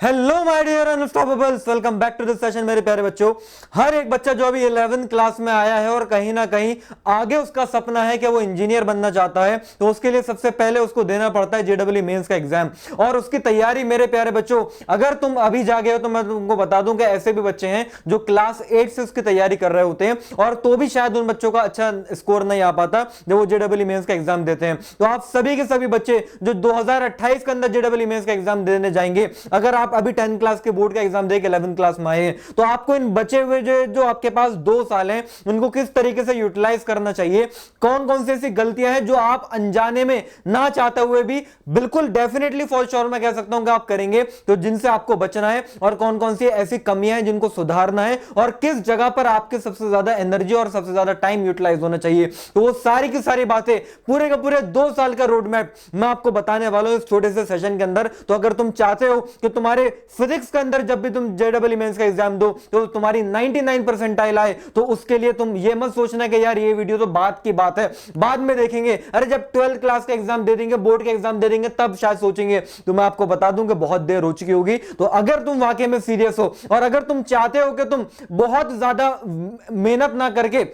Hello my dear unstoppables, welcome back to this session. मेरे प्यारे बच्चों, हर एक बच्चा जो अभी 11th क्लास में आया है और कहीं ना कहीं आगे उसका सपना है कि वो इंजीनियर बनना चाहता है, तो उसके लिए सबसे पहले उसको देना पड़ता है जेईई मेंस का एग्जाम और उसकी तैयारी। मेरे प्यारे बच्चों, अगर तुम अभी जागे हो तो मैं तुमको बता दूं कि ऐसे भी बच्चे हैं जो क्लास 8 से उसकी तैयारी कर रहे होते हैं और तो भी शायद उन बच्चों का अच्छा स्कोर नहीं आ पाता जब वो जेईई मेंस का एग्जाम देते हैं। तो आप सभी के सभी बच्चे जो 2028 के अंदर जेईई मेंस का एग्जाम देने जाएंगे, अगर आप अभी 10th क्लास के बोर्ड का एग्जाम देके 11th क्लास में आए तो आपको इन बचे हुए जो आपके पास 2 साल हैं उनको किस तरीके से यूटिलाइज करना चाहिए, कौन कौन सी ऐसी गलतियां हैं जो आप अनजाने में ना चाहते हुए भी बिल्कुल डेफिनेटली फॉर श्योर मैं कह सकता हूं कि आप करेंगे, तो जिनसे आपको बचना है और कौन कौन सी ऐसी कमियां हैं जिनको सुधारना है और किस जगह पर आपके सबसे ज्यादा एनर्जी और सबसे ज्यादा टाइम यूटिलाइज होना चाहिए। तो वो सारी की सारी बातें पूरे के पूरे 2 साल का रोड मैप मैं आपको बताने वाला हूं इस छोटे से सेशन के अंदर। तो अगर तुम चाहते हो कि तुम्हारे फिजिक्स के अंदर जब भी तुम जेईई मेंस का एग्जाम दो तो तुम्हारी 99 परसेंटाइल आए, तो उसके लिए तुम ये मत सोचना कि यार ये वीडियो तो बात की बात है, बाद में देखेंगे, अरे जब 12th क्लास का एग्जाम दे देंगे, बोर्ड का एग्जाम दे देंगे, तब शायद सोचेंगे। तो मैं आपको बता दूं कि बहुत देर हो चुकी होगी। तो अगर तुम वाकई में सीरियस हो और अगर तुम चाहते हो कि तुम बहुत ज्यादा मेहनत ना करके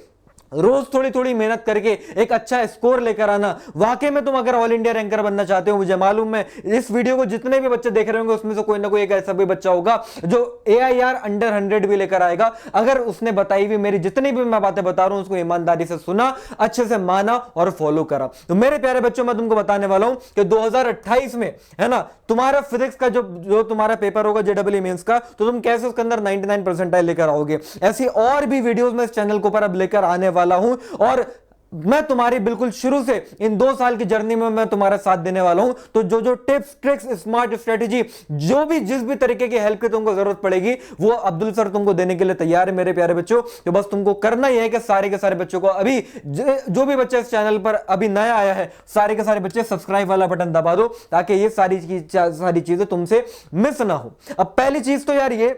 रोज थोड़ी थोड़ी मेहनत करके एक अच्छा स्कोर लेकर आना, वाकई में तुम अगर ऑल इंडिया रैंकर बनना चाहते हो, मुझे मालूम है इस वीडियो को जितने भी बच्चे देख रहे होंगे उसमें से कोई ना कोई एक ऐसा भी बच्चा होगा जो AIR अंडर 100 भी लेकर आएगा, अगर उसने बताई हुई मेरी जितनी भी मैं बातें बता रहा हूं उसको ईमानदारी से सुना, अच्छे से माना और फॉलो करा। तो मेरे प्यारे बच्चों, मैं तुमको बताने वाला हूं कि 2028 में है ना तुम्हारा फिजिक्स का जो तुम्हारा पेपर होगा जेईई मेंस का, तो तुम कैसे उसके अंदर 99 परसेंटाइल लेकर आओगे। ऐसी और भी वीडियोस मैं इस चैनल के ऊपर अब लेकर आने वाला हूं और मैं तुम्हारी बिल्कुल शुरू से इन 2 साल की जर्नी में मैं तुम्हारा साथ देने वाला हूं। तो जो टिप्स, ट्रिक्स, स्मार्ट स्ट्रेटेजी, जो भी जिस भी तरीके की हेल्प की तुमको जरूरत पड़ेगी वो अब्दुल सर तुमको देने के लिए तैयार है मेरे प्यारे बच्चों। तो बस तुमको करना ही है कि सारे के सारे बच्चों को अभी जो भी बच्चा इस चैनल पर अभी नया आया है, सारे के सारे बच्चे सब्सक्राइब वाला बटन दबा दो ताकि ये सारी चीजें तुमसे मिस ना हो। अब पहली चीज तो यार ये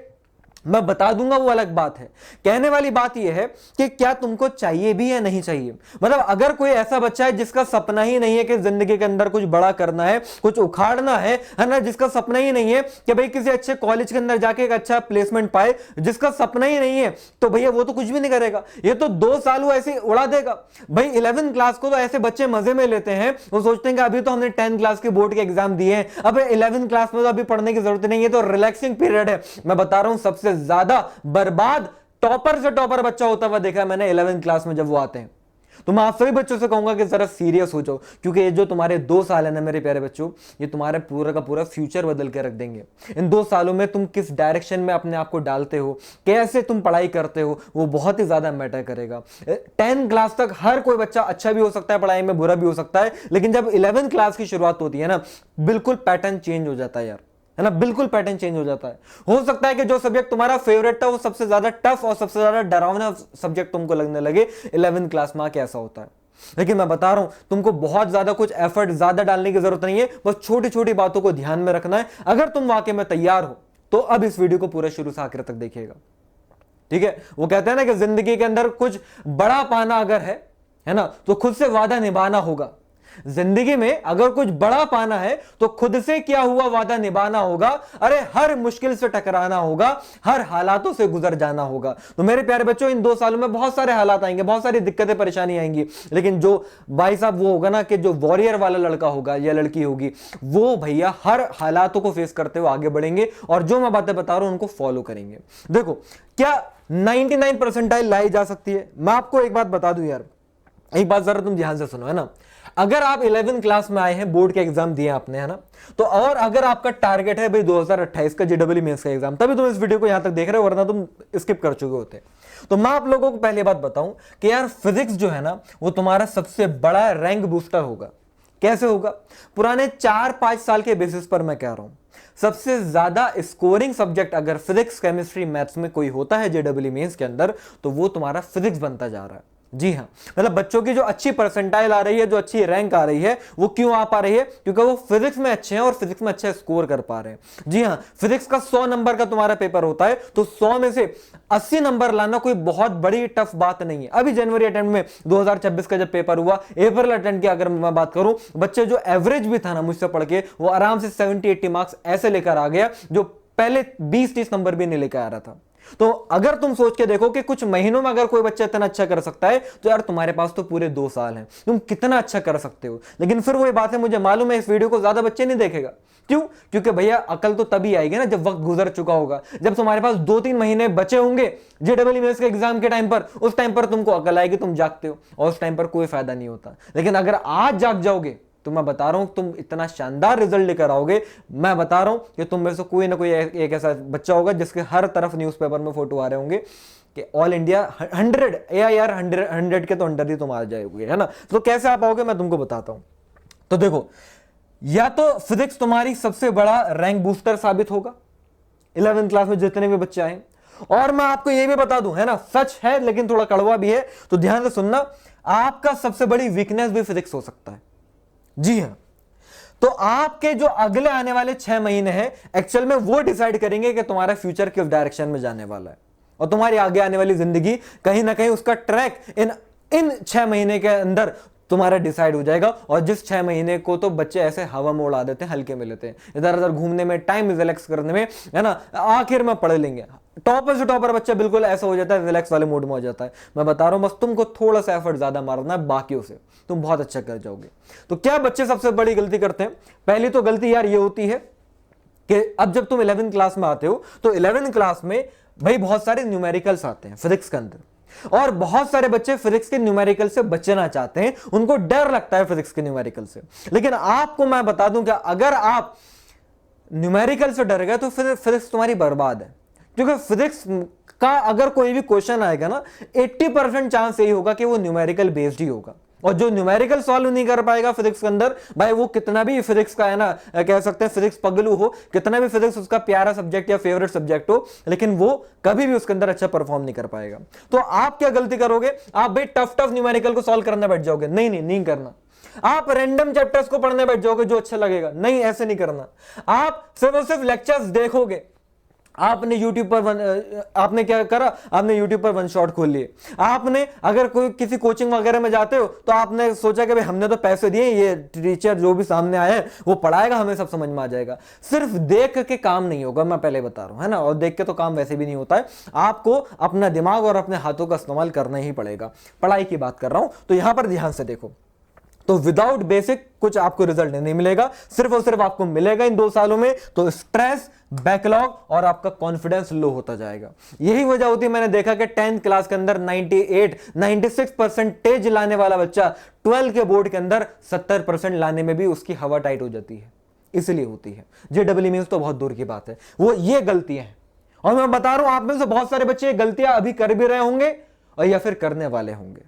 मैं बता दूंगा, वो अलग बात है। कहने वाली बात यह है कि क्या तुमको चाहिए भी या नहीं चाहिए। मतलब अगर कोई ऐसा बच्चा है जिसका सपना ही नहीं है कि जिंदगी के अंदर कुछ बड़ा करना है, कुछ उखाड़ना है ना, जिसका सपना ही नहीं है कि भाई किसी अच्छे कॉलेज के अंदर जाके एक अच्छा प्लेसमेंट पाए, जिसका सपना ही नहीं है, तो भैया वो तो कुछ भी नहीं करेगा, ये तो 2 साल वो ऐसे उड़ा देगा। भाई 11th क्लास को तो ऐसे बच्चे मजे में लेते हैं, वो सोचते हैं कि अभी तो हमने 10th क्लास के बोर्ड के एग्जाम दिए हैं, अब 11th क्लास में तो अभी पढ़ने की जरूरत नहीं है, तो रिलैक्सिंग पीरियड है। मैं बता रहा हूं सबसे ज्यादा बर्बाद टॉपर से टॉपर बच्चा होता हुआ देखा मैंने 11th क्लास में जब वो आते हैं। तो मैं आप सभी बच्चों से कहूंगा कि जरा सीरियस हो जाओ, क्योंकि ये जो तुम्हारे 2 साल है ना मेरे प्यारे बच्चों, ये तुम्हारे पूरा का पूरा फ्यूचर बदल के रख देंगे। इन 2 सालों में तुम किस डायरेक्शन में अपने आप को डालते हो, कैसे तुम पढ़ाई करते हो, वो बहुत ही ज्यादा मैटर करेगा। 10th क्लास तक हर कोई बच्चा अच्छा भी हो सकता है पढ़ाई में, बुरा भी हो सकता है, लेकिन जब 11th क्लास की शुरुआत होती है ना, बिल्कुल पैटर्न चेंज हो जाता है यार, है ना, बिल्कुल पैटर्न चेंज हो जाता है। हो सकता है कि जो सब्जेक्ट तुम्हारा फेवरेट था वो सबसे ज्यादा टफ और सबसे ज्यादा डरावना सब्जेक्ट तुमको लगने लगे 11th क्लास में, कैसा होता है। लेकिन मैं बता रहा हूं तुमको बहुत ज्यादा कुछ एफर्ट ज्यादा डालने की जरूरत नहीं है, बस छोटी छोटी बातों को ध्यान में रखना है। अगर तुम वाकई में तैयार हो तो अब इस वीडियो को पूरा शुरू से आखिर तक देखिएगा, ठीक है। वो कहते हैं ना कि जिंदगी के अंदर कुछ बड़ा पाना अगर है ना, तो खुद से वादा निभाना होगा। जिंदगी में अगर कुछ बड़ा पाना है तो खुद से क्या हुआ वादा निभाना होगा। अरे हर मुश्किल से टकराना होगा, हर हालातों से गुजर जाना होगा। तो मेरे प्यारे बच्चों, इन 2 सालों में बहुत सारे हालात आएंगे, बहुत सारी दिक्कतें परेशानी आएंगी, लेकिन जो भाई साहब वो होगा ना कि जो वॉरियर वाला लड़का होगा या लड़की होगी, वो भैया हर हालातों को फेस करते हुए आगे बढ़ेंगे और जो मैं बातें बता रहा हूं उनको फॉलो करेंगे। देखो, क्या 99 परसेंटाइल लाई जा सकती है? मैं आपको एक बात बता दूं यार, एक बात जरा तुम ध्यान से सुनो, है ना। अगर आप 11th क्लास में आए हैं, बोर्ड के एग्जाम दिए आपने, है ना, तो और अगर आपका टारगेट है भाई 2028 का जेईई मेंस का एग्जाम, तभी तुम इस वीडियो को यहां तक देख रहे हो, वरना तुम स्किप कर चुके होते। तो मैं आप लोगों को पहले बात बताऊं कि यार फिजिक्स जो है ना वो तुम्हारा सबसे बड़ा रैंक बूस्टर होगा। कैसे होगा? पुराने 4-5 साल के बेसिस पर मैं कह रहा हूं, सबसे ज्यादा स्कोरिंग सब्जेक्ट अगर फिजिक्स, केमिस्ट्री, मैथ्स में कोई होता है जेईई मेंस के अंदर, तो वो तुम्हारा फिजिक्स बनता जा रहा है। जी हाँ, मतलब बच्चों की जो अच्छी परसेंटाइल आ रही है, जो अच्छी रैंक आ रही है, वो क्यों आ पा रही है? क्योंकि वो फिजिक्स में अच्छे हैं और फिजिक्स में अच्छा स्कोर कर पा रहे हैं। जी हाँ, फिजिक्स का 100 नंबर का तुम्हारा पेपर होता है, तो 100 में से 80 नंबर लाना कोई बहुत बड़ी टफ बात नहीं है। अभी जनवरी अटेम्प्ट में 2026 का जब पेपर हुआ, अप्रैल अटेम्प्ट की अगर मैं बात करूं, बच्चे जो एवरेज भी था ना मुझसे पढ़ के, वो आराम से 70-80 मार्क्स ऐसे लेकर आ गया जो पहले 20-30 नंबर भी नहीं लेकर आ रहा था। तो अगर तुम सोच के देखो कि कुछ महीनों में अगर कोई बच्चा इतना अच्छा कर सकता है, तो यार तुम्हारे पास तो पूरे 2 साल हैं, तुम कितना अच्छा कर सकते हो। लेकिन फिर वही बात है, मुझे मालूम है इस वीडियो को ज्यादा बच्चे नहीं देखेगा। क्यों? क्योंकि भैया अकल तो तभी आएगी ना जब वक्त गुजर चुका होगा, जब तुम्हारे पास 2-3 महीने बचे होंगे जेडब्ल्यू मेंस के एग्जाम के टाइम पर, उस टाइम पर तुमको अकल आएगी, तुम जागते हो, और उस टाइम पर कोई फायदा नहीं होता। लेकिन अगर आज जाग जाओगे तो मैं बता रहा हूं तुम इतना शानदार रिजल्ट लेकर आओगे। मैं बता रहा हूं कि तुम में से कोई ना कोई एक ऐसा बच्चा होगा जिसके हर तरफ न्यूज़पेपर में फोटो आ रहे होंगे कि ऑल इंडिया 100 AIR 100 के तो अंडर ही तुम आ जाओगे, है ना। तो कैसे आप आओगे मैं तुमको बताता हूं। तो देखो, या तो फिजिक्स तुम्हारी सबसे बड़ा रैंक बूस्टर साबित होगा 11th क्लास में जितने भी बच्चे आए। और मैं आपको यह भी बता दूं, है ना, सच है लेकिन थोड़ा कड़वा भी है, तो ध्यान से सुनना, आपका सबसे बड़ी वीकनेस भी फिजिक्स हो सकता है। जी हां, तो आपके जो अगले आने वाले 6 महीने हैं, एक्चुअल में वो डिसाइड करेंगे कि तुम्हारा फ्यूचर किस डायरेक्शन में जाने वाला है, और तुम्हारी आगे आने वाली जिंदगी कहीं ना कहीं उसका ट्रैक इन 6 महीने के अंदर तुम्हारा डिसाइड हो जाएगा। और जिस 6 महीने को तो बच्चे ऐसे हवा में उड़ा देते हैं, हल्के में लेते हैं, इधर उधर घूमने में, टाइम रिलैक्स करने में, है ना, आखिर में पढ़ लेंगे। टॉपर से टॉपर बच्चा बिल्कुल ऐसा हो जाता है, रिलैक्स वाले मूड में हो जाता है। मैं बता रहा हूं, बस तुमको थोड़ा सा एफर्ट ज्यादा मारना है, बाकियों से तुम बहुत अच्छा कर जाओगे। तो क्या बच्चे सबसे बड़ी गलती करते हैं? पहली तो गलती यार ये होती है कि अब जब तुम 11th क्लास में आते हो, तो 11th क्लास में भाई बहुत सारे न्यूमेरिकल्स आते हैं फिजिक्स के अंदर, और बहुत सारे बच्चे फिजिक्स के न्यूमेरिकल से बचना चाहते हैं, उनको डर लगता है फिजिक्स के न्यूमेरिकल से। लेकिन आपको मैं बता दूं कि अगर आप न्यूमेरिकल से डर गए तो फिर फिजिक्स तुम्हारी बर्बाद है। क्योंकि फिजिक्स का अगर कोई भी क्वेश्चन आएगा ना, 80% चांस यही होगा कि वो न्यूमेरिकल बेस्ड ही होगा। और जो न्यूमेरिकल सॉल्व नहीं कर पाएगा फिजिक्स के अंदर, भाई वो कितना भी फिजिक्स का, है ना, कह सकते हैं फिजिक्स पगलू हो, कितना भी फिजिक्स उसका प्यारा सब्जेक्ट या फेवरेट सब्जेक्ट हो, लेकिन वो कभी भी उसके अंदर अच्छा परफॉर्म नहीं कर पाएगा। तो आप क्या गलती करोगे? आप भाई टफ न्यूमेरिकल को सॉल्व करने बैठ जाओगे। नहीं करना। आप रैंडम चैप्टर्स को पढ़ने बैठ जाओगे जो अच्छा लगेगा। नहीं, ऐसे नहीं करना। आप सिर्फ और सिर्फ लेक्चर्स देखोगे। आपने YouTube पर आपने क्या करा? आपने YouTube पर वन शॉट खोल लिए। आपने अगर कोई किसी कोचिंग वगैरह में जाते हो तो आपने सोचा कि भाई हमने तो पैसे दिए, ये टीचर जो भी सामने आया है वो पढ़ाएगा, हमें सब समझ में आ जाएगा। सिर्फ देख के काम नहीं होगा, मैं पहले बता रहा हूं, है ना। और देख के तो काम वैसे भी नहीं होता है, आपको अपना दिमाग और अपने हाथों का इस्तेमाल करना ही पड़ेगा। पढ़ाई की बात कर रहा हूं, तो यहां पर ध्यान से देखो। तो विदाउट बेसिक कुछ आपको रिजल्ट नहीं मिलेगा। सिर्फ और सिर्फ आपको मिलेगा इन 2 सालों में तो स्ट्रेस, बैकलॉग और आपका कॉन्फिडेंस लो होता जाएगा। यही वजह होती है, मैंने देखा कि 10th क्लास के अंदर 96% लाने वाला बच्चा 12 के बोर्ड के अंदर 70% लाने में भी उसकी हवा टाइट हो जाती है। इसलिए होती है। जेडब्ल्यू मींस तो बहुत दूर की बात है, वो ये गलतियां हैं। और मैं बता रहा हूं, आप में से बहुत सारे बच्चे गलतियां अभी कर भी रहे होंगे और या फिर करने वाले होंगे।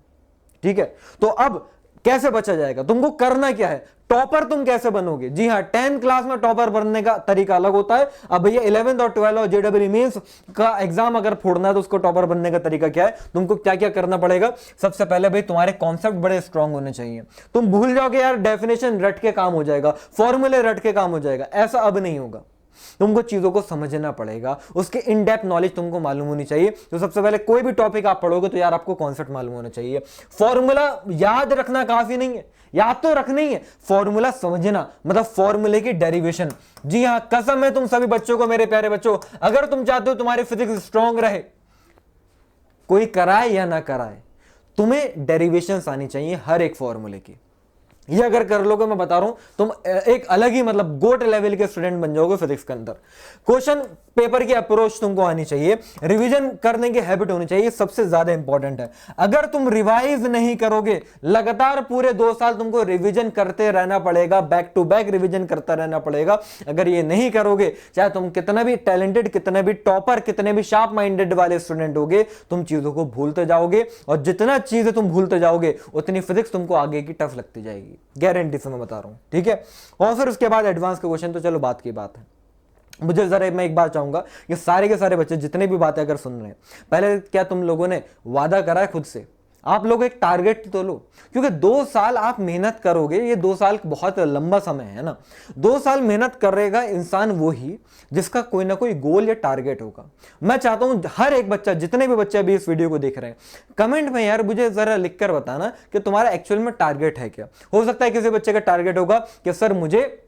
ठीक है, तो अब कैसे बचा जाएगा? तुमको करना क्या है? टॉपर तुम कैसे बनोगे? जी हां, 10th क्लास में टॉपर बनने का तरीका अलग होता है। अब भैया 11th और 12th और जेडब्ल्यू मींस का एग्जाम अगर फोड़ना है तो उसको टॉपर बनने का तरीका क्या है? तुमको क्या क्या करना पड़ेगा? सबसे पहले भाई तुम्हारे कॉन्सेप्ट बड़े स्ट्रांग होने चाहिए। तुम भूल जाओगे यार, डेफिनेशन रट के काम हो जाएगा, फॉर्मूले रट के काम हो जाएगा, ऐसा अब नहीं होगा। तुमको चीजों को समझना पड़ेगा, उसके इन डेप्थ नॉलेज तुमको मालूम होनी चाहिए। तो सबसे पहले कोई भी टॉपिक आप पढ़ोगे तो यार आपको कॉन्सेप्ट मालूम होना चाहिए। फॉर्मूला याद रखना काफी नहीं है, याद तो रखना ही है, फॉर्मूला समझना, मतलब फॉर्मूले की डेरिवेशन। जी हां, कसम है तुम सभी बच्चों को, मेरे प्यारे बच्चों, अगर तुम चाहते हो तुम्हारी फिजिक्स स्ट्रांग रहे, कोई कराए या ना कराए, तुम्हें डेरिवेशंस आनी चाहिए हर एक फॉर्मूले की। ये अगर कर लोगे, मैं बता रहा हूं, तुम एक अलग ही, मतलब गोट लेवल के स्टूडेंट बन जाओगे फिजिक्स के अंदर। क्वेश्चन पेपर की अप्रोच तुमको आनी चाहिए, रिवीजन करने की हैबिट होनी चाहिए, सबसे ज्यादा इंपॉर्टेंट है। अगर तुम रिवाइज नहीं करोगे, लगातार पूरे 2 साल तुमको रिवीजन करते रहना पड़ेगा, बैक टू बैक रिवीजन करता रहना पड़ेगा। अगर ये नहीं करोगे, चाहे तुम कितना भी टैलेंटेड, कितने भी टॉपर, कितने भी शार्प माइंडेड वाले स्टूडेंट होगे, तुम चीजों को भूलते जाओगे, और जितना चीजें तुम भूलते जाओगे उतनी फिजिक्स तुमको आगे की टफ लगती जाएगी, गारंटी से मैं बता रहा हूं। ठीक है, और फिर उसके बाद एडवांस के क्वेश्चन तो चलो बात की बात है। मुझे जरा मैं एक बात चाहूंगा कि सारे के सारे बच्चे जितने भी बातें अगर सुन रहे हैं, पहले क्या तुम लोगों ने वादा करा है खुद से? आप लोग एक टारगेट तो लो, क्योंकि 2 साल आप मेहनत करोगे, ये 2 साल बहुत लंबा समय है ना। 2 साल मेहनत करेगा इंसान वो ही जिसका कोई ना कोई गोल या टारगेट होगा। मैं चाहता हूं हर एक बच्चा, जितने भी बच्चे अभी इस वीडियो को देख रहे हैं, कमेंट में यार मुझे जरा लिखकर बताना कि तुम्हारा एक्चुअल में टारगेट है क्या। हो सकता है किसी बच्चे का टारगेट होगा कि सर मुझे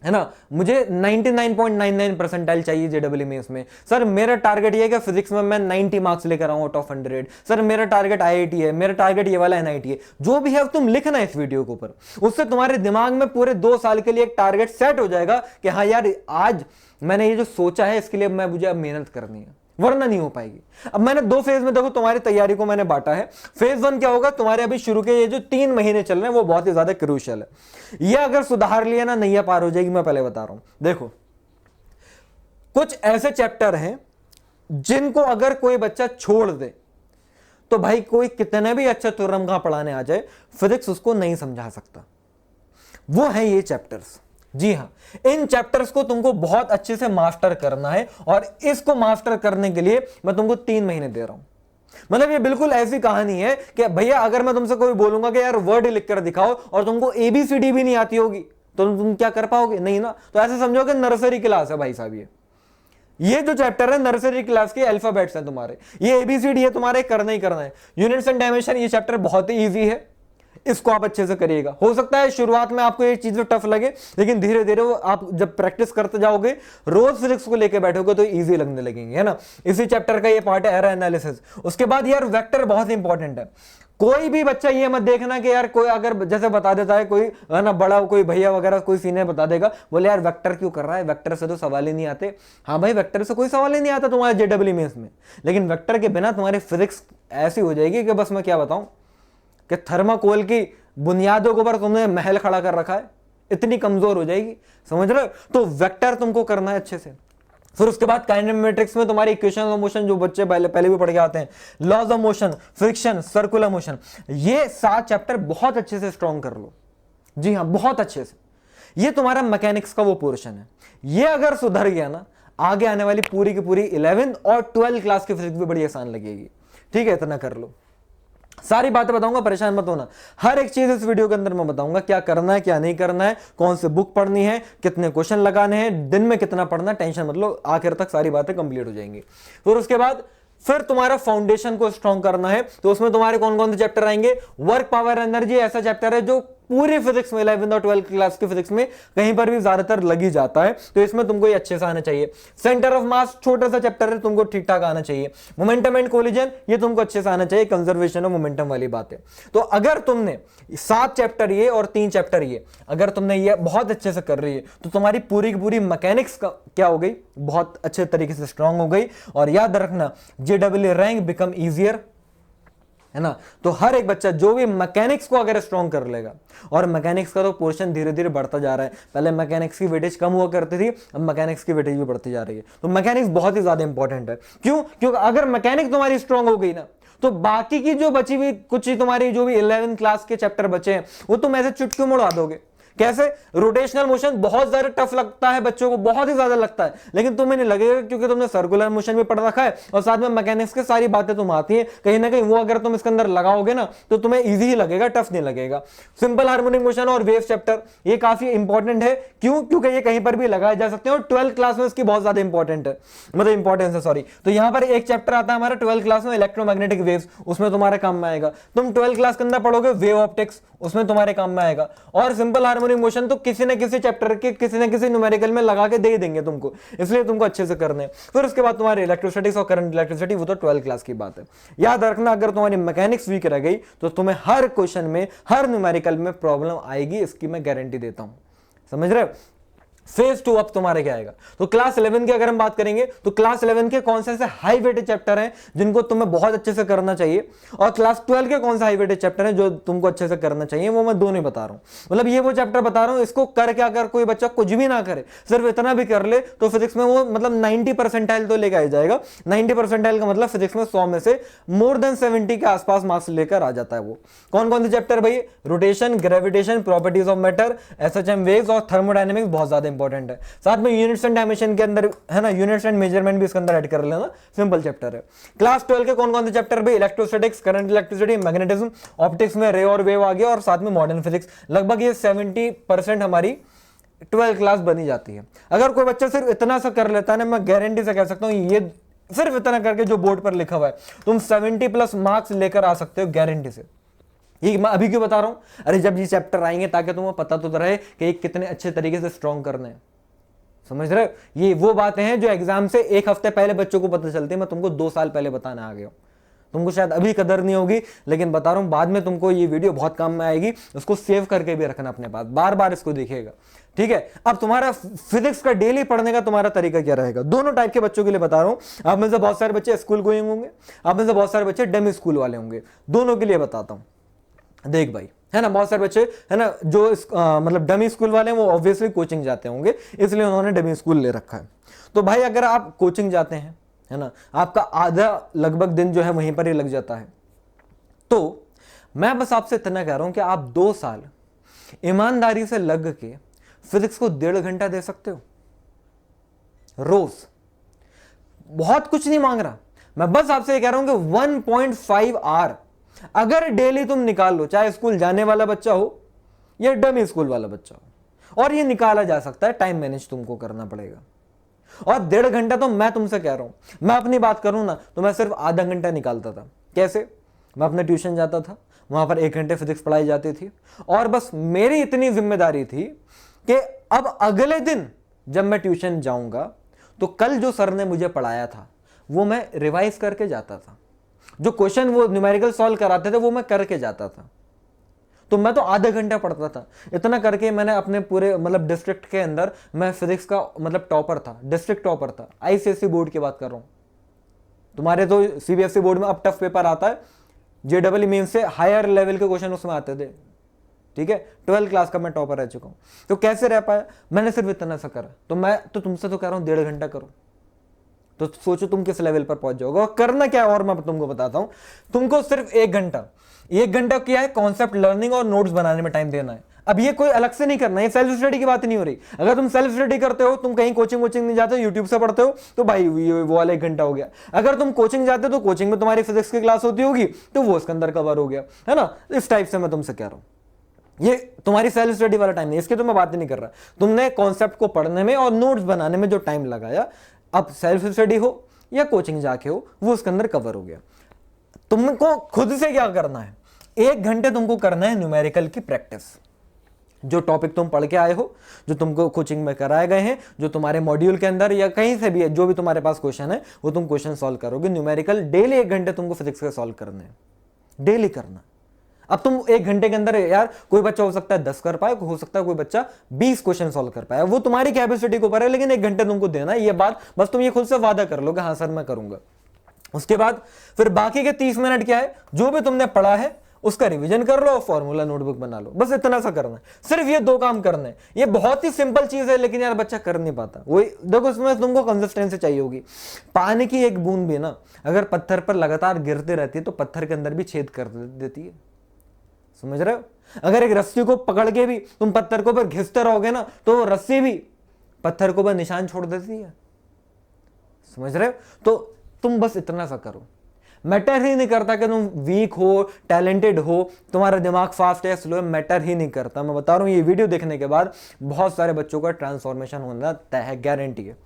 है ना, मुझे 99.99 परसेंटाइल चाहिए जेडब्ल्यू मेंस में। सर मेरा टारगेट ये है कि फिजिक्स में मैं 90 मार्क्स लेकर आऊं आउट ऑफ 100। सर मेरा टारगेट आईआईटी है, मेरा टारगेट ये वाला एनआईटी है। जो भी है तुम लिखना इस वीडियो के ऊपर, उससे तुम्हारे दिमाग में पूरे 2 साल के लिए एक टारगेट सेट हो जाएगा कि हाँ यार आज मैंने ये जो सोचा है इसके लिए मुझे अब मेहनत करनी है, वरना नहीं हो पाएगी। अब मैंने 2 फेज में देखो तुम्हारी तैयारी को मैंने बांटा है। फेज 1 क्या होगा, तुम्हारे अभी शुरू के ये जो 3 महीने चल रहे हैं वो बहुत ही ज्यादा क्रूशियल है। ये अगर सुधार लिया ना नैया पार हो जाएगी, मैं पहले बता रहा हूं। देखो कुछ ऐसे चैप्टर हैं जिनको अगर कोई बच्चा छोड़ दे तो भाई कोई कितने भी अच्छा तुरंगा पढ़ाने आ जाए फिजिक्स उसको नहीं समझा सकता। वो है ये चैप्टर्स। जी हां, इन चैप्टर्स को तुमको बहुत अच्छे से मास्टर करना है और इसको मास्टर करने के लिए मैं तुमको 3 महीने दे रहा हूं। मतलब ये बिल्कुल ऐसी कहानी है कि भैया अगर मैं तुमसे कोई बोलूंगा कि यार वर्ड लिख कर दिखाओ और तुमको एबीसीडी भी नहीं आती होगी तो तुम क्या कर पाओगे? नहीं ना। तो ऐसे समझो कि नर्सरी क्लास है भाई साहब। ये जो चैप्टर है नर्सरी क्लास के अल्फाबेट्स हैं तुम्हारे, ये एबीसीडी है तुम्हारे, करना ही करना है। यूनिट्स एंड डायमेंशन ये चैप्टर बहुत ही ईजी है, इसको आप अच्छे से करिएगा। हो सकता है शुरुआत में आपको ये चीजें टफ लगे, लेकिन धीरे धीरे वो आप जब प्रैक्टिस करते जाओगे, रोज फिजिक्स को लेके बैठोगे तो इजी लगने लगेंगे, है ना। इसी चैप्टर का ये पार्ट है एरर एनालिसिस। उसके बाद यार वेक्टर बहुत इंपॉर्टेंट है। कोई भी बच्चा ये मत देखना कि यार कोई अगर जैसे बता देता है कोई, है ना, बड़ा कोई भैया वगैरह कोई सीनियर बता देगा, बोले यार वेक्टर क्यों कर रहा है, वेक्टर से तो सवाल ही नहीं आते। हाँ भाई वेक्टर से कोई सवाल ही नहीं आता तुम्हारे जेडब्ल्यू मेंस में, लेकिन वेक्टर के बिना तुम्हारी फिजिक्स ऐसी हो जाएगी कि बस मैं क्या बताऊं कि थर्माकोल की बुनियादों के ऊपर तुमने महल खड़ा कर रखा है, इतनी कमजोर हो जाएगी, समझ रहे हो। तो वेक्टर तुमको करना है अच्छे से। फिर उसके बाद काइनेमेटिक्स में तुम्हारी इक्वेशन ऑफ मोशन जो बच्चे पहले भी पढ़ के आते हैं, laws of motion, friction, circular motion, ये 7 चैप्टर बहुत अच्छे से स्ट्रॉन्ग कर लो। जी हाँ, बहुत अच्छे से। ये तुम्हारा मैकेनिक्स का वो पोर्शन है। ये अगर सुधर गया ना, आगे आने वाली पूरी की पूरी 11th और 12th क्लास की फिजिक्स भी बड़ी आसान लगेगी। ठीक है, इतना कर लो। सारी बातें बताऊंगा, परेशान मत होना। हर एक चीज इस वीडियो के अंदर मैं बताऊंगा, क्या करना है क्या नहीं करना है, कौन से बुक पढ़नी है, कितने क्वेश्चन लगाने हैं, दिन में कितना पढ़ना है, टेंशन मत लो, आखिर तक सारी बातें कंप्लीट हो जाएंगी। फिर उसके बाद फिर तुम्हारा फाउंडेशन को स्ट्रॉन्ग करना है, तो उसमें तुम्हारे कौन कौन से चैप्टर आएंगे। वर्क, पावर, एनर्जी ऐसा चैप्टर है जो पूरी फिजिक्स में 11th और 12th क्लास की फिजिक्स में कहीं पर भी ज्यादातर लगी जाता है, तो इसमें तुमको ये अच्छे से आना चाहिए। सेंटर ऑफ मास छोटा सा चैप्टर है, तुमको ठीक ठाक आना चाहिए। मोमेंटम एंड कोलिजन ये तुमको अच्छे से आना चाहिए, कंजर्वेशन ऑफ मोमेंटम वाली बात है। तो अगर तुमने 7 चैप्टर ये और 3 चैप्टर ये अगर तुमने ये बहुत अच्छे से कर रही है तो तुम्हारी पूरी की पूरी मैकेनिक्स का क्या हो गई, बहुत अच्छे तरीके से स्ट्रांग हो गई। और याद रखना जेडब्ल्यू रैंक बिकम ईजियर, है ना। तो हर एक बच्चा जो भी मैकेनिक्स को अगर स्ट्रॉन्ग कर लेगा, और मैकेनिक्स का तो पोर्शन धीरे धीरे बढ़ता जा रहा है, पहले मैकेनिक्स की वेटेज कम हुआ करती थी, अब मैकेनिक्स की वेटेज भी बढ़ती जा रही है। तो मैकेनिक्स बहुत ही ज्यादा इंपॉर्टेंट है। क्यों? क्योंकि अगर मैकेनिक्स तुम्हारी स्ट्रॉन्ग हो गई ना, तो बाकी की जो बची हुई कुछ ही तुम्हारी जो भी 11th क्लास के चैप्टर बचे हैं वो तुम ऐसे चुटकी में उड़ा दोगे। कैसे? रोटेशनल मोशन बहुत ज्यादा टफ लगता है बच्चों को, बहुत ही ज्यादा लगता है, लेकिन तुम्हें नहीं लगेगा क्योंकि तुमने सर्कुलर मोशन भी पढ़ रखा है और साथ में मैकेनिक्स की सारी बातें तुम आती हैं। कहीं ना कहीं वो अगर तुम इसके अंदर लगाओगे ना तो तुम्हें इजी ही लगेगा, टफ नहीं लगेगा। सिंपल हार्मोनिक मोशन और वेव चैप्टर ये काफी इंपॉर्टेंट है। क्यों? क्योंकि ये कहीं पर भी लगाए जा सकते हैं और 12th क्लास में इसकी बहुत ज्यादा इंपॉर्टेंट है, मतलब इंपॉर्टेंस है, सॉरी। तो यहां पर एक चैप्टर आता है हमारा 12th क्लास में, इलेक्ट्रोमैग्नेटिक वेव्स, उसमें तुम्हारे काम में आएगा। तुम 12th क्लास के अंदर पढ़ोगे वेव ऑप्टिक्स, उसमें तुम्हारे काम में आएगा। और सिंपल हार्मोनिक मोशन तो किसी न किसी चैप्टर के किसी न किसी न्यूमेरिकल में लगा के दे देंगे तुमको, इसलिए तुमको अच्छे से करने हैं। फिर उसके बाद तुम्हारे इलेक्ट्रोस्टैटिक्स और करंट इलेक्ट्रिसिटी, वो तो 12th क्लास की बात है। याद रखना अगर तुम्हारी मैकेनिक्स वीक रह गई तो तुम्हें हर क्वेश्चन में, हर न्यूमेरिकल में प्रॉब्लम आएगी, इसकी मैं गारंटी देता हूं। समझ रहे हो? फेज 2 अब तुम्हारे क्या आएगा। तो क्लास 11 की अगर हम बात करेंगे तो क्लास 11 के कौन से ऐसे हाई वेटेड चैप्टर हैं जिनको तुम्हें बहुत अच्छे से करना चाहिए, और क्लास 12 के कौन से हाई वेटेड चैप्टर हैं जो तुमको अच्छे से करना चाहिए, वो मैं दोनों ही बता रहा हूं। मतलब ये वो चैप्टर बता रहा हूं, इसको करके अगर कोई बच्चा कुछ भी ना करे, सिर्फ इतना भी कर ले, तो फिजिक्स में वो मतलब 90 परसेंटाइल तो लेकर आ जाएगा। 90 परसेंटाइल का मतलब फिजिक्स में 100 में से मोर देन 70 के आसपास मार्क्स लेकर आ जाता है। वो कौन कौन से चैप्टर भाई? Rotation, gravitation, properties of matter, SHM waves और थर्मोडायनेमिक्स बहुत ज्यादा इंपॉर्टेंट है। साथ में यूनिट्स एंड डायमेंशन के अंदर, है ना, यूनिट्स एंड मेजरमेंट भी इसके अंदर ऐड कर लेना, सिंपल चैप्टर है। क्लास 12 के कौन कौन से चैप्टर भी? Electrostatics, current electricity, magnetism, optics में रे और वेव आ गया, और साथ में मॉडर्न फिजिक्स। लगभग ये 70% हमारी 12th क्लास बनी जाती है। अगर कोई बच्चा सिर्फ इतना सा कर लेता है ना, मैं गारंटी से कह सकता हूं, ये सिर्फ इतना करके जो बोर्ड पर लिखा हुआ है, तुम 70+ मार्क्स लेकर आ सकते हो गारंटी से। ये मैं अभी क्यों बता रहा हूं? अरे जब ये चैप्टर आएंगे ताकि तुम्हें पता तो रहे कि ये कितने अच्छे तरीके से स्ट्रॉन्ग करने हैं। समझ रहे हो? ये वो बातें हैं जो एग्जाम से एक हफ्ते पहले बच्चों को पता चलती है। मैं तुमको 2 साल पहले बताने आ गया हूं। तुमको शायद अभी कदर नहीं होगी, लेकिन बता रहा हूं बाद में तुमको ये वीडियो बहुत काम में आएगी। उसको सेव करके भी रखना अपने पास, बार बार इसको देखिएगा, ठीक है? अब तुम्हारा फिजिक्स का डेली पढ़ने का तुम्हारा तरीका क्या रहेगा? दोनों टाइप के बच्चों के लिए बता रहा हूं। आप में से बहुत सारे बच्चे स्कूल गोइंग होंगे, आप में से बहुत सारे बच्चे डेमी स्कूल वाले होंगे। दोनों के लिए बताता हूं। देख भाई, है ना, बहुत सारे बच्चे है ना जो मतलब डमी स्कूल वाले हैं, वो ऑब्वियसली कोचिंग जाते होंगे, इसलिए उन्होंने डमी स्कूल ले रखा है। तो भाई अगर आप कोचिंग जाते हैं, है ना, आपका आधा लगभग दिन जो है वहीं पर ही लग जाता है। तो मैं बस आपसे इतना कह रहा हूं कि आप 2 साल ईमानदारी से लग के फिजिक्स को 1.5 घंटा दे सकते हो रोज। बहुत कुछ नहीं मांग रहा, मैं बस आपसे ये कह रहा हूं कि 1.5 आवर अगर डेली तुम निकाल लो, चाहे स्कूल जाने वाला बच्चा हो या डमी स्कूल वाला बच्चा हो, और ये निकाला जा सकता है। टाइम मैनेज तुमको करना पड़ेगा। और 1.5 घंटा तो मैं तुमसे कह रहा हूं, मैं अपनी बात करूं ना तो मैं सिर्फ आधा घंटा निकालता था। कैसे? मैं अपने ट्यूशन जाता था, वहां पर 1 घंटे फिजिक्स पढ़ाई जाती थी, और बस मेरी इतनी जिम्मेदारी थी कि अब अगले दिन जब मैं ट्यूशन जाऊंगा तो कल जो सर ने मुझे पढ़ाया था वो मैं रिवाइज करके जाता था। जो क्वेश्चन वो न्यूमेरिकल सॉल्व कराते थे वो मैं करके जाता था। तो मैं तो आधा घंटा पढ़ता था। इतना करके मैंने अपने पूरे मतलब डिस्ट्रिक्ट के अंदर मैं फिजिक्स का मतलब टॉपर था, डिस्ट्रिक्ट टॉपर था। आईसीएसई बोर्ड की बात कर रहा हूं। तुम्हारे तो सीबीएसई बोर्ड में अब टफ पेपर आता है, जेडबल मेंस से हायर लेवल के क्वेश्चन उसमें आते थे, ठीक है? 12th क्लास का मैं टॉपर रह चुका हूं। तो कैसे रह पाया? मैंने सिर्फ इतना सा करा। तो मैं तो तुमसे तो कह रहा हूं 1.5 घंटा करो, तो सोचो तुम किस लेवल पर पहुंच जाओगे। और करना क्या है और मैं तुमको बताता हूं। तुमको सिर्फ 1 घंटा किया है कॉन्सेप्ट लर्निंग और नोट्स बनाने में टाइम देना है। अब ये कोई अलग से नहीं करना है, ये सेल्फ स्टडी की बात नहीं हो रही। अगर तुम सेल्फ स्टडी करते हो, तुम कहीं कोचिंग वोचिंग नहीं जाते हो, यूट्यूब से पढ़ते हो, तो भाई वो वाला 1 घंटा हो गया। अगर तुम कोचिंग जाते हो तो कोचिंग में तुम्हारी फिजिक्स की क्लास होती होगी, तो वो उसके अंदर कवर हो गया, है ना? इस टाइप से मैं तुमसे कह रहा हूं। ये तुम्हारी सेल्फ स्टडी वाला टाइम नहीं, इसकी तो मैं बात ही नहीं कर रहा। तुमने कॉन्सेप्ट को पढ़ने में और नोट्स बनाने में जो टाइम लगाया, अब सेल्फ स्टडी हो या कोचिंग जाके हो, वो उसके अंदर कवर हो गया। तुमको खुद से क्या करना है? 1 घंटे तुमको करना है न्यूमेरिकल की प्रैक्टिस। जो टॉपिक तुम पढ़ के आए हो, जो तुमको कोचिंग में कराए गए हैं, जो तुम्हारे मॉड्यूल के अंदर या कहीं से भी है, जो भी तुम्हारे पास क्वेश्चन है वो तुम क्वेश्चन सॉल्व करोगे। न्यूमेरिकल डेली 1 घंटे तुमको फिजिक्स के सॉल्व करने हैं, डेली करना। अब तुम 1 घंटे के अंदर यार कोई बच्चा हो सकता है 10 कर पाए, हो सकता है कोई बच्चा 20 क्वेश्चन सॉल्व कर पाए, वो तुम्हारी कैपेसिटी के ऊपर है, लेकिन 1 घंटे तुमको देना है। ये बात बस तुम ये खुद से वादा कर लो कि हाँ सर मैं करूंगा। उसके बाद फिर बाकी के 30 मिनट क्या है, जो भी तुमने पढ़ा है उसका रिवीजन कर लो और फॉर्मूला नोटबुक बना लो। बस इतना सा करना है, सिर्फ ये 2 काम करने हैं। ये बहुत ही सिंपल चीज है, लेकिन यार बच्चा कर नहीं पाता। वही देखो, इसमें तुमको कंसिस्टेंसी चाहिए होगी। पानी की एक बूंद भी ना अगर पत्थर पर लगातार गिरती रहती है तो पत्थर के अंदर भी छेद कर देती है। समझ रहे हो? अगर एक रस्सी को पकड़ के भी तुम पत्थर को पर घिसते रहोगे ना, तो रस्सी भी पत्थर को पर निशान छोड़ देती है। समझ रहे हो? तो तुम बस इतना सा करो। मैटर ही नहीं करता कि तुम वीक हो, टैलेंटेड हो, तुम्हारा दिमाग फास्ट है, स्लो है, मैटर ही नहीं करता। मैं बता रहा हूं, ये वीडियो देखने के बाद बहुत सारे बच्चों का ट्रांसफॉर्मेशन होना तय है, गारंटी है,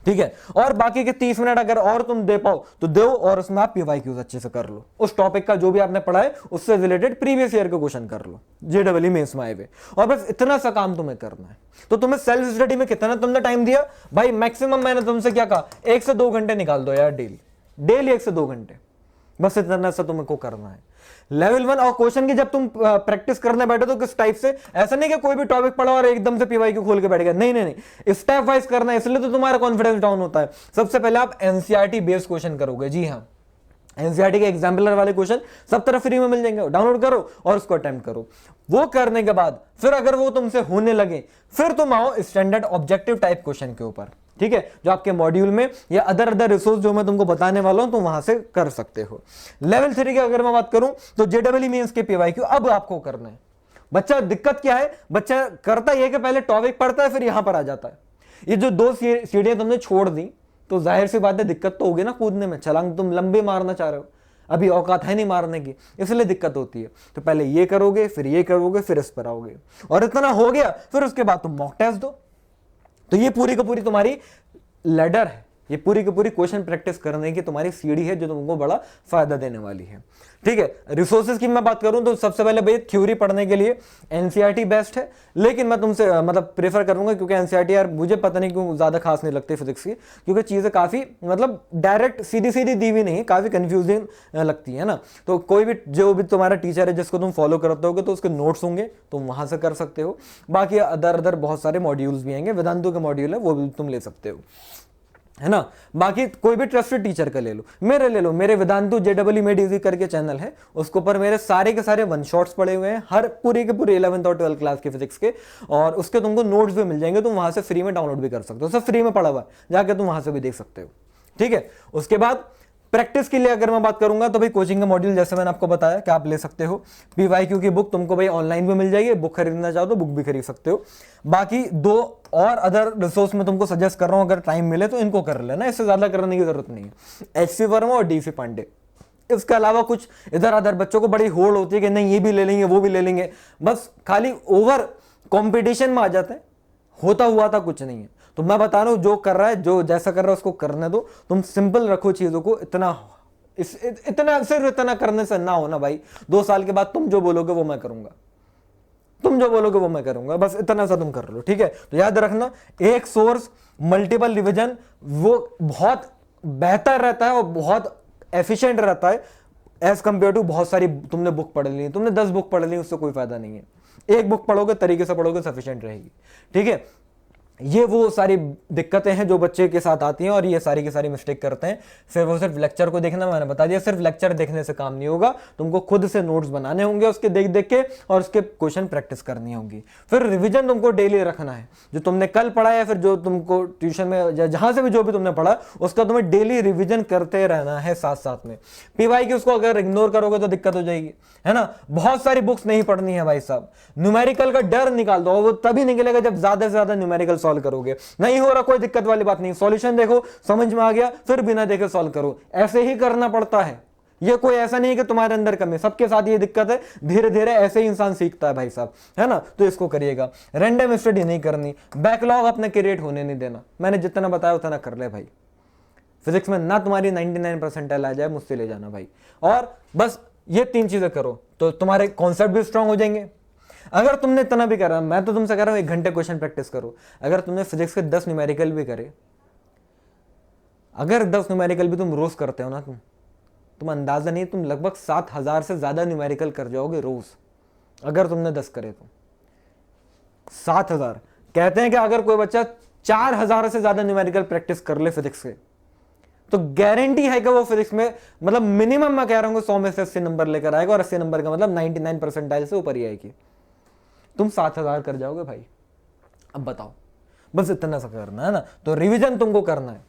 ठीक है? और बाकी के 30 मिनट अगर और तुम दे पाओ तो दो, और उसमें आप पीवाईक्यूज अच्छे से कर लो। उस टॉपिक का जो भी आपने पढ़ा है उससे रिलेटेड प्रीवियस ईयर के क्वेश्चन कर लो, जेडबल मेंस में आए हुए। और बस इतना सा काम तुम्हें करना है। तो तुम्हें सेल्फ स्टडी में कितना तुमने टाइम दिया भाई? मैक्सिमम मैंने तुमसे क्या कहा, 1 से 2 घंटे निकाल दो यार डेली 1 से 2 घंटे, बस इतना सा तुमको करना है। लेवल 1 और क्वेश्चन की जब तुम प्रैक्टिस करने बैठे तो किस टाइप से, ऐसा नहीं कि कोई भी टॉपिक पढ़ा और एकदम से पीवाईक्यू खोल के बैठ गया, नहीं नहीं नहीं, स्टेप वाइज करना है। इसलिए तो तुम्हारा कॉन्फिडेंस डाउन होता है। सबसे पहले आप एनसीईआरटी बेस्ड क्वेश्चन करोगे। जी हाँ, एनसीईआरटी के एग्जाम्पलर वाले क्वेश्चन सब तरफ फ्री में मिल जाएंगे, डाउनलोड करो और उसको अटेम्प्ट करो। वो करने के बाद फिर अगर वो तुमसे होने लगे, फिर तुम आओ स्टैंडर्ड ऑब्जेक्टिव टाइप क्वेश्चन के ऊपर, ठीक है? जो आपके मॉड्यूल में या अदर रिसोर्स जो मैं तुमको बताने वाला हूं, तो वहां से कर सकते हो। लेवल 3 की अगर मैं बात करूं तो जेडबल मेंस के पीवाईक्यू अब आपको करना है। बच्चा दिक्कत क्या है, बच्चा करता यह कि पहले टॉपिक पढ़ता है फिर यहां पर आ जाता है। ये जो 2 सीढ़ियां तुमने छोड़ दी, तो जाहिर सी बात है दिक्कत तो होगी ना कूदने में। छलांग तुम लंबे मारना चाह रहे हो, अभी औकात है नहीं मारने की, इसलिए दिक्कत होती है। तो पहले ये करोगे, फिर ये करोगे, फिर इस पर आओगे, और इतना हो गया फिर उसके बाद तुम मॉक टेस्ट दो। तो ये पूरी की पूरी तुम्हारी लैडर है, ये पूरी की पूरी क्वेश्चन प्रैक्टिस करने की तुम्हारी सीढ़ी है जो तुमको बड़ा फायदा देने वाली है। ठीक है, रिसोर्सेज की मैं बात करूं तो सबसे पहले भाई थ्योरी पढ़ने के लिए एनसीईआरटी बेस्ट है, लेकिन मैं तुमसे मतलब प्रेफर करूंगा क्योंकि एनसीईआरटी यार मुझे पता नहीं क्यों ज्यादा खास नहीं लगती फिजिक्स की, क्योंकि चीजें काफी मतलब डायरेक्ट सीधी सीधी दी हुई नहीं, काफी कंफ्यूजिंग लगती है ना। तो कोई भी जो भी तुम्हारा टीचर है जिसको तुम फॉलो करते होगे तो उसके नोट्स होंगे, तुम वहां से कर सकते हो। बाकी अदर बहुत सारे मॉड्यूल्स भी आएंगे, वेदांतु के मॉड्यूल है वो भी तुम ले सकते हो, है ना। बाकी कोई भी ट्रस्टेड टीचर का ले लो, मेरे ले लो, मेरे वेदांतु JEE मेड इजी करके चैनल है, उसके ऊपर मेरे सारे के सारे वन शॉट्स पड़े हुए हैं, हर पूरे के पूरे 11th और 12th क्लास के फिजिक्स के, और उसके तुमको नोट्स भी मिल जाएंगे, तुम वहां से फ्री में डाउनलोड भी कर सकते हो, सब फ्री में पड़ा हुआ है, जाके तुम वहां से भी देख सकते हो। ठीक है, उसके बाद प्रैक्टिस के लिए अगर मैं बात करूंगा तो भाई कोचिंग का मॉड्यूल जैसे मैंने आपको बताया कि आप ले सकते हो। PYQ की बुक तुमको भाई ऑनलाइन भी मिल जाएगी, बुक खरीदना चाहो तो बुक भी खरीद सकते हो। बाकी दो और अदर रिसोर्स में तुमको सजेस्ट कर रहा हूं, अगर टाइम मिले तो इनको कर लेना, इससे ज्यादा करने की जरूरत नहीं है। HC वर्मा और DC पांडे, इसके अलावा कुछ इधर अदर बच्चों को बड़ी होड़ होती है कि नहीं ये भी ले लेंगे वो भी ले लेंगे, बस खाली ओवर कॉम्पिटिशन में आ जाते हैं, होता हुआ था कुछ नहीं है। तो मैं बता रहा हूं जो कर रहा है, जो जैसा कर रहा है उसको करने दो, तुम सिंपल रखो चीजों को, इतना सिर्फ इतना करने से ना हो ना भाई, 2 साल के बाद तुम जो बोलोगे वो मैं करूंगा, तुम जो बोलोगे वो मैं करूंगा, बस इतना सा तुम कर लो। ठीक है, तो याद रखना एक सोर्स मल्टीपल रिवीजन वो बहुत बेहतर रहता है और बहुत एफिशिएंट रहता है एज कंपेयर टू बहुत सारी तुमने बुक पढ़ ली, तुमने 10 बुक पढ़ ली, उससे कोई फायदा नहीं है। एक बुक पढ़ोगे तरीके से पढ़ोगे सफिशिएंट रहेगी। ठीक है, ये वो सारी दिक्कतें हैं जो बच्चे के साथ आती हैं और ये सारी की सारी मिस्टेक करते हैं। सिर्फ लेक्चर को देखना, मैंने बता दिया सिर्फ लेक्चर देखने से काम नहीं होगा, तुमको खुद से नोट्स बनाने होंगे उसके देख देख के, और उसके क्वेश्चन प्रैक्टिस करनी होगी। फिर रिवीजन तुमको डेली रखना है, जो तुमने कल पढ़ा है फिर जो तुमको ट्यूशन में जहां से भी जो भी तुमने पढ़ा उसका तुम्हें डेली रिविजन करते रहना है साथ साथ में। PYQ उसको अगर इग्नोर करोगे तो दिक्कत हो जाएगी, है ना। बहुत सारी बुक्स नहीं पढ़नी है भाई साहब, न्यूमेरिकल का डर निकाल दो, वो तभी निकलेगा जब ज्यादा से ज्यादा न्यूमेरिकल सॉल्व करोगे। नहीं हो रहा कोई दिक्कत वाली बात नहीं, सॉल्यूशन देखो समझ में आ गया फिर बिना देखे सॉल्व करो, ऐसे ही करना पड़ता है। ये कोई ऐसा नहीं है कि तुम्हारे अंदर कमी, सबके साथ ये दिक्कत है, धीरे धीरे ऐसे ही इंसान सीखता है भाई साहब, है ना। तो इसको करिएगा, रैंडम स्टडी नहीं करनी, बैकलॉग अपने क्रिएट होने नहीं देना, मैंने जितना बताया उतना कर ले भाई। फिजिक्स में ना तुम्हारी 99% आ जाए, मुझसे ले जाना भाई, और बस ये 3 चीजें करो तो तुम्हारे कॉन्सेप्ट भी स्ट्रांग हो जाएंगे। अगर तुमने इतना भी करा, मैं तो तुमसे कह रहा हूं 1 घंटे क्वेश्चन प्रैक्टिस करो। अगर तुमने फिजिक्स के 10 न्यूमेरिकल भी करे, अगर 10 न्यूमेरिकल भी तुम रोज करते हो ना, तुम अंदाजा नहीं, तुम लगभग 7000 से ज्यादा न्यूमेरिकल कर जाओगे रोज, अगर तुमने 10 करे तो 7000। कहते हैं कि अगर कोई बच्चा 4000 से ज्यादा न्यूमेरिकल प्रैक्टिस कर ले फिजिक्स के, तो गारंटी है कि वो फिजिक्स में मतलब मिनिमम मैं कह रहा हूं 100 में से 80 नंबर लेकर आएगा, और 80 नंबर का मतलब 99 परसेंटाइल से ऊपर ही आएगी। तुम 7000 कर जाओगे भाई। अब बताओ, बस इतना सा करना है ना। तो रिवीजन तुमको करना है,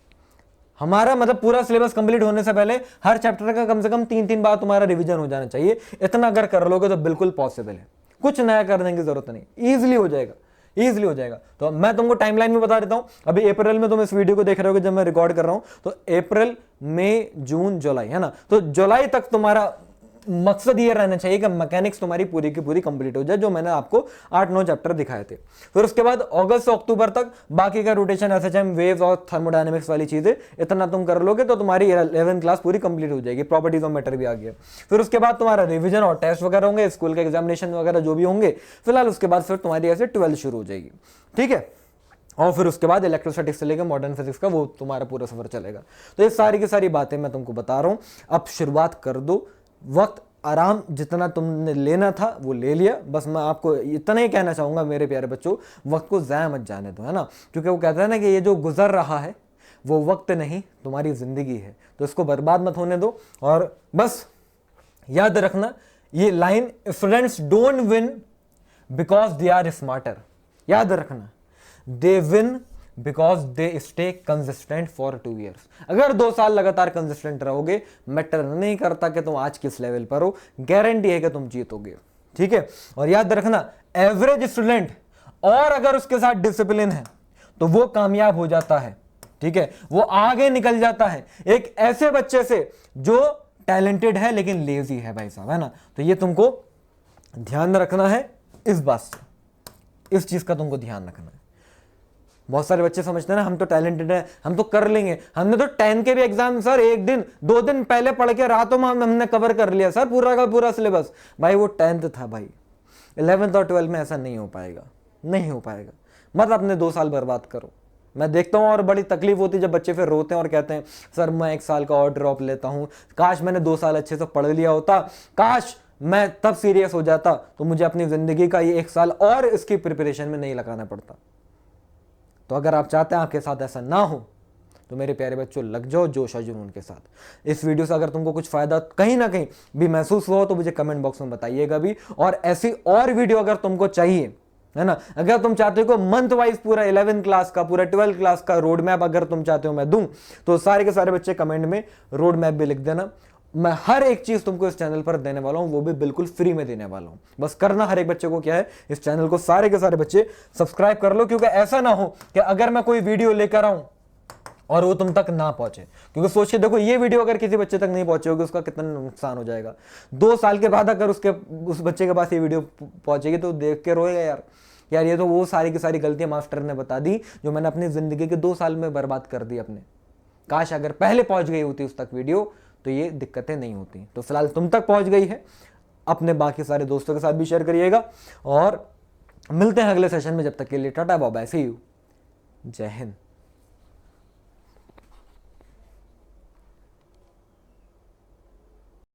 हमारा मतलब पूरा सिलेबस कंप्लीट होने से पहले हर चैप्टर का कम से कम 3-3 बार तुम्हारा रिवीजन हो जाना चाहिए। इतना अगर कर लोगे तो बिल्कुल पॉसिबल है, कुछ नया करने की जरूरत नहीं, ईजिली हो जाएगा, ईजिली हो जाएगा। तो मैं तुमको टाइमलाइन में बता देता हूं। अभी अप्रैल में तुम इस वीडियो को देख रहे हो जब मैं रिकॉर्ड कर रहा हूं, तो अप्रैल, मई, जून, जुलाई, है ना। तो जुलाई तक तुम्हारा मकसद ये रहना चाहिए कि मैकेनिक्स तुम्हारी पूरी की पूरी कंप्लीट हो जाए, जो मैंने आपको 8-9 चैप्टर दिखाए थे। फिर उसके बाद अगस्त से अक्टूबर तक बाकी का रोटेशन, एसएचएम, वेव्स और थर्मोडायनेमिक्स वाली चीजें, इतना तुम कर लोगे तो तुम्हारी 11th क्लास पूरी कंप्लीट हो जाएगी। प्रॉपर्टीज ऑफ मैटर भी आ गया। फिर उसके बाद तुम्हारा रिवीजन और टेस्ट वगैरह होंगे, स्कूल के एग्जामिनेशन वगैरह जो भी होंगे। फिलहाल उसके बाद फिर तुम्हारी ऐसे 12th शुरू हो जाएगी, ठीक है। और फिर उसके बाद इलेक्ट्रोस्टैटिक्स से लेकर मॉडर्न फिजिक्स का वो तुम्हारा पूरा सफर चलेगा। तो ये सारी की सारी बातें मैं तुमको बता रहा हूं। अब शुरुआत कर दो, वक्त आराम जितना तुमने लेना था वो ले लिया। बस मैं आपको इतना ही कहना चाहूंगा मेरे प्यारे बच्चों, वक्त को ज़ाया मत जाने दो, है ना। क्योंकि वो कहता है ना कि ये जो गुजर रहा है वो वक्त नहीं, तुम्हारी जिंदगी है, तो इसको बर्बाद मत होने दो। और बस याद रखना ये line, students don't win because they are smarter, याद रखना, they win because they stay consistent for 2 years। अगर 2 साल लगातार कंसिस्टेंट रहोगे, मैटर नहीं करता कि तुम आज किस लेवल पर हो, गारंटी है कि तुम जीतोगे, ठीक है। और याद रखना एवरेज स्टूडेंट और अगर उसके साथ डिसिप्लिन है तो वो कामयाब हो जाता है, ठीक है, वो आगे निकल जाता है एक ऐसे बच्चे से जो टैलेंटेड है लेकिन लेजी है भाई साहब, है ना। तो ये तुमको ध्यान रखना है, इस बात से, इस चीज का तुमको ध्यान रखना है। बहुत सारे बच्चे समझते हैं ना हम तो टैलेंटेड हैं, हम तो कर लेंगे, हमने तो 10 के भी एग्जाम सर 1 दिन 2 दिन पहले पढ़ के रातों में हमने कवर कर लिया सर पूरा का पूरा सिलेबस। भाई वो 10th था भाई, 11th और 12th में ऐसा नहीं हो पाएगा, नहीं हो पाएगा। मत अपने 2 साल बर्बाद करो। मैं देखता हूँ और बड़ी तकलीफ होती है जब बच्चे फिर रोते हैं और कहते हैं सर मैं 1 साल का और ड्रॉप लेता हूँ, काश मैंने 2 साल अच्छे से पढ़ लिया होता, काश मैं तब सीरियस हो जाता तो मुझे अपनी जिंदगी का ये 1 साल और इसकी प्रिपरेशन में नहीं लगाना पड़ता। तो अगर आप चाहते हैं आपके साथ ऐसा ना हो तो मेरे प्यारे बच्चों लग जाओ जोश और जुनून के साथ। इस वीडियो से अगर तुमको कुछ फायदा कहीं ना कहीं भी महसूस हुआ हो तो मुझे कमेंट बॉक्स में बताइएगा भी। और ऐसी और वीडियो अगर तुमको चाहिए है ना, अगर तुम चाहते हो मंथ वाइज पूरा 11th क्लास का पूरा 12th क्लास का रोड मैप अगर तुम चाहते हो मैं दूं तो सारे के सारे बच्चे कमेंट में रोड मैप भी लिख देना। मैं हर एक चीज तुमको इस चैनल पर देने वाला हूं, वो भी बिल्कुल फ्री में देने वाला हूं। बस करना हर एक बच्चे को क्या है, इस चैनल को सारे के सारे बच्चे सब्सक्राइब कर लो, क्योंकि ऐसा ना हो कि अगर मैं कोई वीडियो लेकर आऊं और वो तुम तक ना पहुंचे। क्योंकि सोच के देखो ये वीडियो अगर किसी बच्चे तक नहीं पहुंचे होगी उसका कितना नुकसान हो जाएगा। 2 साल के बाद अगर उस बच्चे के पास ये वीडियो पहुंचेगी तो देख के रोएगा यार ये तो वो सारी की सारी गलतियां मास्टर ने बता दी जो मैंने अपनी जिंदगी के 2 साल में बर्बाद कर दी अपने। काश अगर पहले पहुंच गई होती उस तक वीडियो तो ये दिक्कतें नहीं होती। तो फिलहाल तुम तक पहुंच गई है, अपने बाकी सारे दोस्तों के साथ भी शेयर करिएगा और मिलते हैं अगले सेशन में। जब तक के लिए tata bye bye, see you, जय हिंद।